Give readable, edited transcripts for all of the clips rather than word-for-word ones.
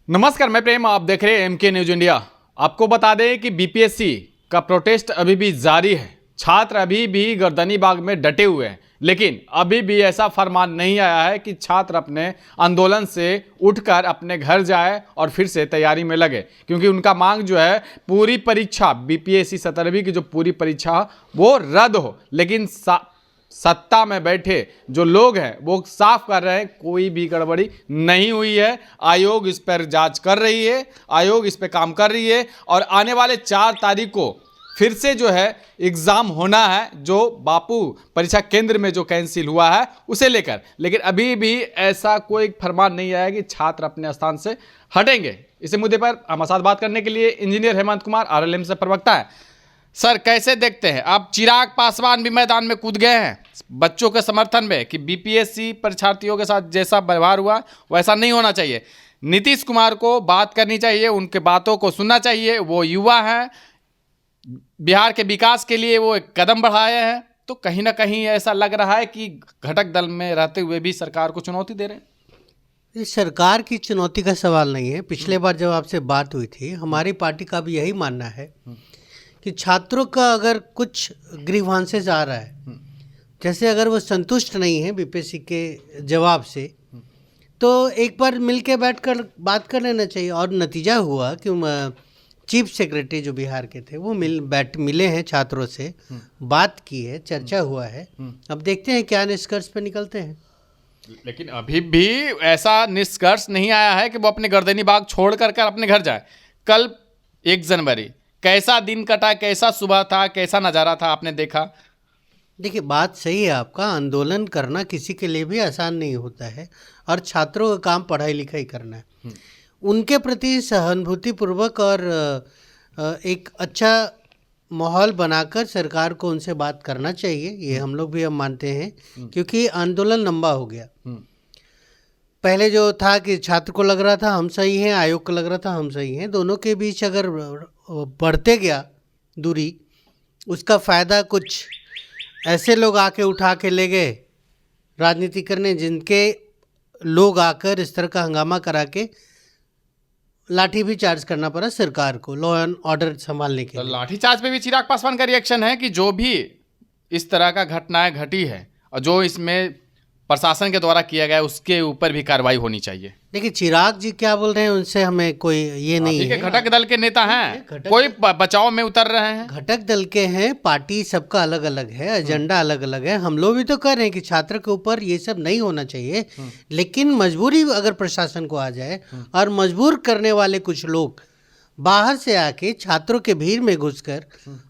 नमस्कार, मैं प्रेम, आप देख रहे हैं एमके न्यूज इंडिया। आपको बता दें कि बीपीएससी का प्रोटेस्ट अभी भी जारी है। छात्र अभी भी गर्दनी बाग में डटे हुए हैं, लेकिन अभी भी ऐसा फरमान नहीं आया है कि छात्र अपने आंदोलन से उठकर अपने घर जाए और फिर से तैयारी में लगे, क्योंकि उनका मांग जो है पूरी परीक्षा बीपीएससी 17वीं की जो पूरी परीक्षा वो रद्द हो। लेकिन सत्ता में बैठे जो लोग हैं वो साफ कर रहे हैं कोई भी गड़बड़ी नहीं हुई है। आयोग इस पर जांच कर रही है, आयोग इस पर काम कर रही है और आने वाले 4 तारीख को फिर से जो है एग्ज़ाम होना है, जो बापू परीक्षा केंद्र में जो कैंसिल हुआ है उसे लेकर। लेकिन अभी भी ऐसा कोई फरमान नहीं आया कि छात्र अपने स्थान से हटेंगे। इस मुद्दे पर हमारे साथ बात करने के लिए इंजीनियर हेमंत कुमार आरएलएम से प्रवक्ता है। सर, कैसे देखते हैं आप? चिराग पासवान भी मैदान में कूद गए हैं बच्चों के समर्थन में कि बीपीएससी परीक्षार्थियों के साथ जैसा व्यवहार हुआ वैसा नहीं होना चाहिए। नीतीश कुमार को बात करनी चाहिए, उनके बातों को सुनना चाहिए। वो युवा हैं, बिहार के विकास के लिए वो एक कदम बढ़ाए हैं। तो कहीं ना कहीं ऐसा लग रहा है कि घटक दल में रहते हुए भी सरकार को चुनौती दे रहे हैं। ये सरकार की चुनौती का सवाल नहीं है। पिछले बार जब आपसे बात हुई थी, हमारी पार्टी का भी यही मानना है कि छात्रों का अगर कुछ ग्रीवांसेस आ रहा है, जैसे अगर वो संतुष्ट नहीं है बीपीएससी के जवाब से, तो एक बार मिल के बैठ कर बात कर लेना चाहिए। और नतीजा हुआ कि चीफ सेक्रेटरी जो बिहार के थे वो मिले हैं छात्रों से, बात की है, चर्चा हुआ है। अब देखते हैं क्या निष्कर्ष पे निकलते हैं। लेकिन अभी भी ऐसा निष्कर्ष नहीं आया है कि वो अपने गर्दनी बाग छोड़ कर अपने घर जाए। कल 1 जनवरी कैसा दिन कटा, कैसा सुबह था, कैसा नज़ारा था, आपने देखा? देखिए, बात सही है आपका। आंदोलन करना किसी के लिए भी आसान नहीं होता है और छात्रों का काम पढ़ाई लिखाई करना है। उनके प्रति सहानुभूतिपूर्वक और एक अच्छा माहौल बनाकर सरकार को उनसे बात करना चाहिए। ये हम लोग भी मानते हैं, क्योंकि आंदोलन लंबा हो गया। पहले जो था कि छात्र को लग रहा था हम सही हैं, आयोग को लग रहा था हम सही हैं, दोनों के बीच अगर बढ़ते गया दूरी, उसका फ़ायदा कुछ ऐसे लोग आके उठा के ले गए राजनीति करने, जिनके लोग आकर इस तरह का हंगामा करा के लाठी भी चार्ज करना पड़ा सरकार को लॉ एंड ऑर्डर संभालने के लिए। लाठी चार्ज पे भी चिराग पासवान का रिएक्शन है कि जो भी इस तरह का घटनाएं घटी है और जो इसमें प्रशासन के द्वारा किया गया उसके ऊपर भी कार्रवाई होनी चाहिए। देखिए, चिराग जी क्या बोल रहे हैं उनसे हमें कोई ये नहीं है। घटक दल के नेता हैं, कोई बचाव में उतर रहे हैं। घटक दल के हैं, पार्टी सबका अलग अलग है, एजेंडा अलग अलग है। हम लोग भी तो कह रहे हैं कि छात्र के ऊपर ये सब नहीं होना चाहिए, लेकिन मजबूरी अगर प्रशासन को आ जाए और मजबूर करने वाले कुछ लोग बाहर से आके छात्रों के भीड़ में घुसकर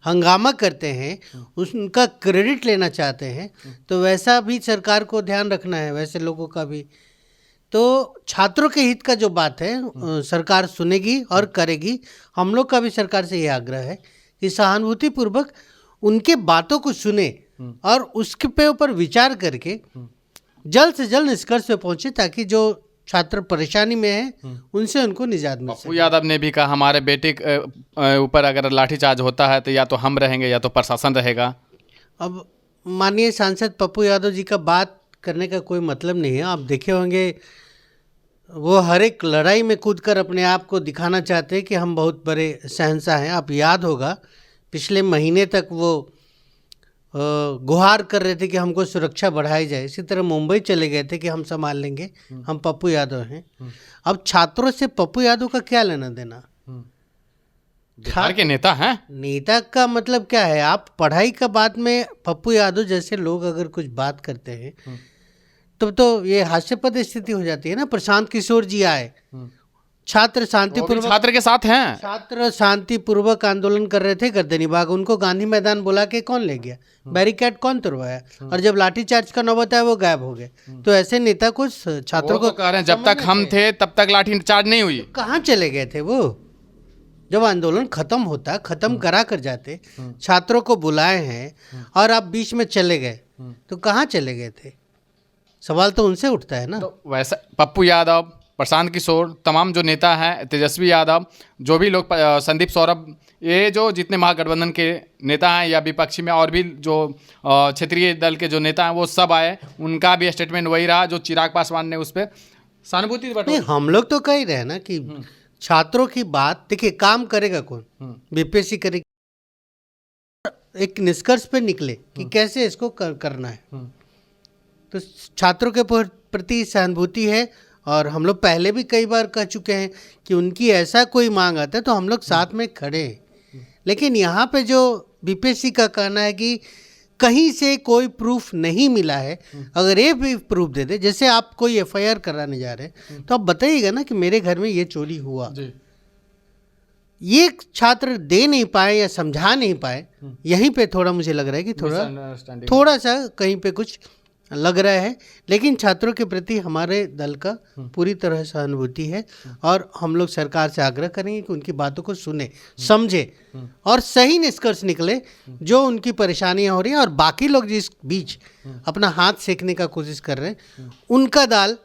हंगामा करते हैं, उनका क्रेडिट लेना चाहते हैं, तो वैसा भी सरकार को ध्यान रखना है, वैसे लोगों का भी। तो छात्रों के हित का जो बात है सरकार सुनेगी और करेगी। हम लोग का भी सरकार से ये आग्रह है कि सहानुभूतिपूर्वक उनके बातों को सुने और उसके पे ऊपर विचार करके जल्द से जल्द निष्कर्ष पे पहुंचे, ताकि जो छात्र परेशानी में है उनसे उनको निजात मिल सके। पप्पू यादव ने भी कहा हमारे बेटे के ऊपर अगर लाठीचार्ज होता है तो या तो हम रहेंगे या तो प्रशासन रहेगा। अब माननीय सांसद पप्पू यादव जी का बात करने का कोई मतलब नहीं है। आप देखे होंगे वो हर एक लड़ाई में कूदकर अपने आप को दिखाना चाहते हैं कि हम बहुत बड़े शहंशाह हैं। आप याद होगा पिछले महीने तक वो गुहार कर रहे थे कि हमको सुरक्षा बढ़ाई जाए। इसी तरह मुंबई चले गए थे कि हम संभाल लेंगे, हम पप्पू यादव हैं। अब छात्रों से पप्पू यादव का क्या लेना देना? बिहार के नेता हैं। नेता का मतलब क्या है? आप पढ़ाई का बात में पप्पू यादव जैसे लोग अगर कुछ बात करते हैं तो ये हास्यास्पद स्थिति हो जाती है ना। प्रशांत किशोर जी आए, छात्र शांतिपूर्वक, छात्र के साथ हैं, छात्र शांतिपूर्वक आंदोलन कर रहे थे गर्दनी बाग। उनको गांधी मैदान बुला के कौन ले गया? बैरिकेड कौन तोड़वाया? और जब लाठीचार्ज का नौबत आया वो गायब हो गए। तो ऐसे नेता को छात्रों को कह रहे हैं जब तक हम थे तब तक लाठीचार्ज नहीं हुई। कहाँ चले गए थे वो? जब आंदोलन खत्म होता, खत्म करा कर जाते, छात्रों को बुलाए हैं और आप बीच में चले गए, तो कहाँ चले गए थे? सवाल तो उनसे उठता है ना। तो वैसा पप्पू यादव, प्रशांत किशोर, तमाम जो नेता हैं, तेजस्वी यादव, जो भी लोग, संदीप सौरभ, ये जो जितने महागठबंधन के नेता हैं या विपक्षी में और भी जो क्षेत्रीय दल के जो नेता हैं वो सब आए। उनका भी स्टेटमेंट वही रहा जो चिराग पासवान ने उस पर सहानुभूति नहीं, बटोरी। हम लोग तो कह ही रहे हैं ना कि छात्रों की बात, देखिए काम करेगा कौन, बीपीएससी करेगी, एक निष्कर्ष पे निकले कि कैसे इसको करना है। तो छात्रों के प्रति सहानुभूति है, और हम लोग पहले भी कई बार कह चुके हैं कि उनकी ऐसा कोई मांग आता है तो हम लोग साथ में खड़े हैं। लेकिन यहाँ पे जो बीपीएससी का कहना है कि कहीं से कोई प्रूफ नहीं मिला है, अगर ये भी प्रूफ दे दे, जैसे आप कोई एफआईआर कराने जा रहे हैं तो आप बताइएगा ना कि मेरे घर में ये चोरी हुआ, ये छात्र दे नहीं पाए या समझा नहीं पाए। यहीं पे थोड़ा मुझे लग रहा है कि थोड़ा सा कहीं पे कुछ लग रहा है। लेकिन छात्रों के प्रति हमारे दल का पूरी तरह सहानुभूति है, और हम लोग सरकार से आग्रह करेंगे कि उनकी बातों को सुने, समझे और सही निष्कर्ष निकले जो उनकी परेशानियां हो रही हैं। और बाकी लोग जिस बीच अपना हाथ सेकने का कोशिश कर रहे हैं, उनका दाल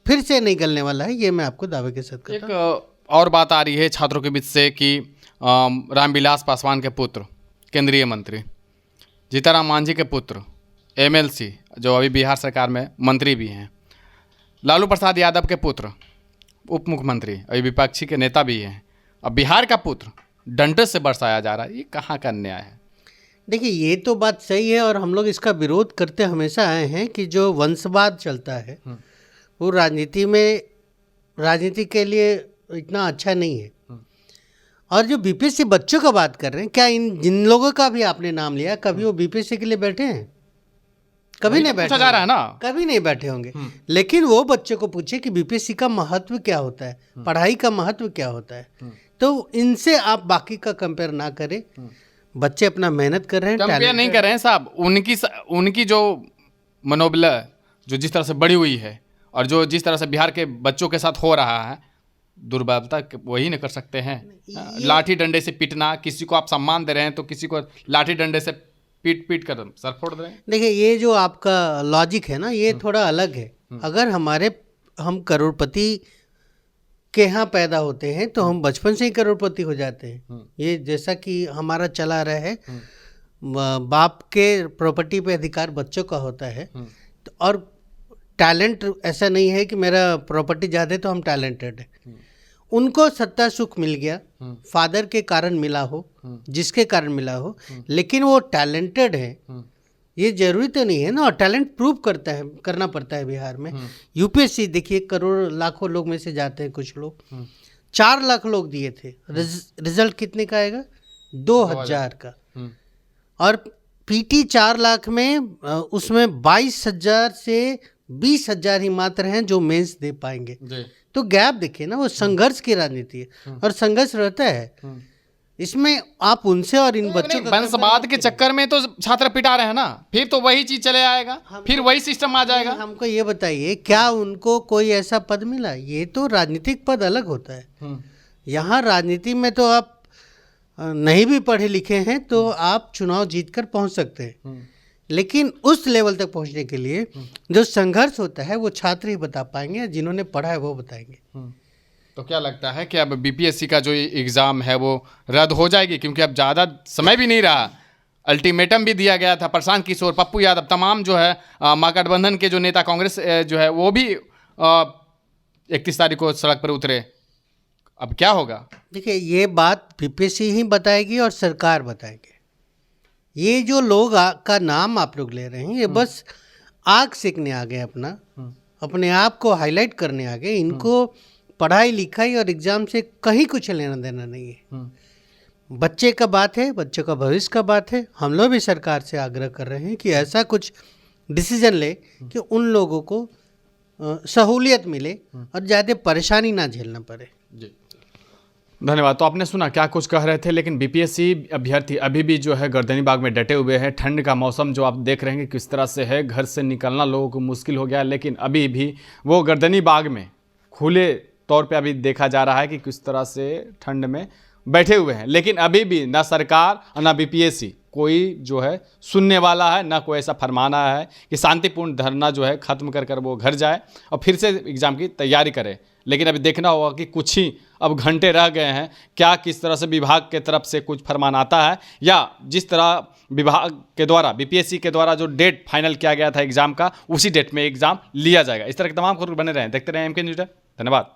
फिर से नहीं गलने वाला है, ये मैं आपको दावे के साथ कहता हूं। एक और बात आ रही है छात्रों के बीच से कि रामविलास पासवान के पुत्र केंद्रीय मंत्री, जीतनराम मांझी के पुत्र एमएलसी जो अभी बिहार सरकार में मंत्री भी हैं, लालू प्रसाद यादव के पुत्र उप मुख्यमंत्री अभी विपक्षी के नेता भी हैं, अब बिहार का पुत्र डंडे से बरसाया जा रहा है। ये कहाँ का अन्याय है? देखिए, ये तो बात सही है, और हम लोग इसका विरोध करते हमेशा आए हैं कि जो वंशवाद चलता है वो राजनीति के लिए इतना अच्छा नहीं है। और जो बीपीएससी बच्चों का बात कर रहे हैं, क्या जिन लोगों का भी आपने नाम लिया, कभी वो बीपीएससी के लिए बैठे हैं? कभी नहीं बैठे जा रहा है ना, कभी नहीं बैठे होंगे। लेकिन वो बच्चे को पूछे कि बीपीएससी का महत्व क्या होता है, पढ़ाई का महत्व क्या होता है, तो इनसे आप बाकी का कंपेयर ना करें। बच्चे अपना मेहनत कर रहे हैं, कंपेयर नहीं कर रहे हैं साहब। उनकी जो मनोबल जो जिस तरह से बढ़ी हुई है, और जो जिस तरह से बिहार के बच्चों के साथ हो रहा है, दुर्बलता वही नहीं कर सकते हैं। लाठी डंडे से पीटना, किसी को आप सम्मान दे रहे हैं तो किसी को लाठी डंडे से पीट कर सर फोड़ दे रहे हैं। देखिए, ये जो आपका लॉजिक है ना, ये थोड़ा अलग है। अगर हम करोड़पति के यहाँ पैदा होते हैं तो हम बचपन से ही करोड़पति हो जाते हैं। ये जैसा कि हमारा चला रहा है, बाप के प्रॉपर्टी पे अधिकार बच्चों का होता है। और टैलेंट ऐसा नहीं है कि मेरा प्रॉपर्टी ज़्यादा है तो हम टैलेंटेड है। उनको सत्ता सुख मिल गया, फादर के कारण मिला हो, जिसके कारण मिला हो, लेकिन वो टैलेंटेड है, ये जरूरी तो नहीं है ना। और टैलेंट प्रूव करना पड़ता है बिहार में। यूपीएससी देखिए, करोड़ लाखों लोग में से जाते हैं कुछ लोग। 4 लाख लोग दिए थे, रिजल्ट कितने का आएगा? 2000 का। और पीटी 4 लाख में उसमें 22,000 से 20,000 ही मात्र हैं जो मेंस दे पाएंगे। तो गैप देखिए ना, वो संघर्ष की राजनीति है, और संघर्ष रहता है इसमें। आप उनसे और इन बच्चों का वंशवाद के चक्कर में तो छात्र पिटा रहे हैं ना, फिर तो वही चीज चले आएगा, फिर वही सिस्टम आ जाएगा। हमको ये बताइए, क्या उनको कोई ऐसा पद मिला? ये तो राजनीतिक पद अलग होता है। यहाँ राजनीति में तो आप नहीं भी पढ़े लिखे हैं तो आप चुनाव जीतकर पहुंच सकते हैं, लेकिन उस लेवल तक पहुंचने के लिए जो संघर्ष होता है वो छात्र ही बता पाएंगे, जिन्होंने पढ़ा है वो बताएंगे। तो क्या लगता है कि अब बीपीएससी का जो एग्ज़ाम है वो रद्द हो जाएगी? क्योंकि अब ज़्यादा समय भी नहीं रहा, अल्टीमेटम भी दिया गया था। प्रशांत किशोर, पप्पू यादव, तमाम जो है महागठबंधन के जो नेता, कांग्रेस जो है वो भी 31 तारीख को सड़क पर उतरे। अब क्या होगा? देखिए, ये बात बीपीएससी ही बताएगी और सरकार बताएगी। ये जो लोग का नाम आप लोग ले रहे हैं, ये बस आग सेकने आ गए, अपने आप को हाईलाइट करने आ गए। इनको पढ़ाई लिखाई और एग्जाम से कहीं कुछ लेना देना नहीं है। बच्चे का बात है, बच्चों का भविष्य का बात है। हम लोग भी सरकार से आग्रह कर रहे हैं कि ऐसा कुछ डिसीजन ले कि उन लोगों को सहूलियत मिले और ज़्यादा परेशानी ना झेलना पड़े। जी, धन्यवाद। तो आपने सुना क्या कुछ कह रहे थे, लेकिन बीपीएससी अभ्यर्थी अभी भी जो है गर्दनी बाग में डटे हुए हैं। ठंड का मौसम जो आप देख रहे हैं किस तरह से है, घर से निकलना लोगों को मुश्किल हो गया, लेकिन अभी भी वो गर्दनी बाग में खुले तौर पे अभी देखा जा रहा है कि किस तरह से ठंड में बैठे हुए हैं। लेकिन अभी भी ना सरकार और ना बीपीएससी कोई जो है सुनने वाला है, ना कोई ऐसा फरमाना है कि शांतिपूर्ण धरना जो है खत्म कर वो घर जाए और फिर से एग्ज़ाम की तैयारी करे। लेकिन अभी देखना होगा कि कुछ ही अब घंटे रह गए हैं, क्या किस तरह से विभाग के तरफ से कुछ फरमान आता है, या जिस तरह विभाग के द्वारा बीपीएससी के द्वारा जो डेट फाइनल किया गया था एग्जाम का, उसी डेट में एग्जाम लिया जाएगा। इस तरह के तमाम खबर बने रहें, देखते रहें एमके न्यूज़। धन्यवाद।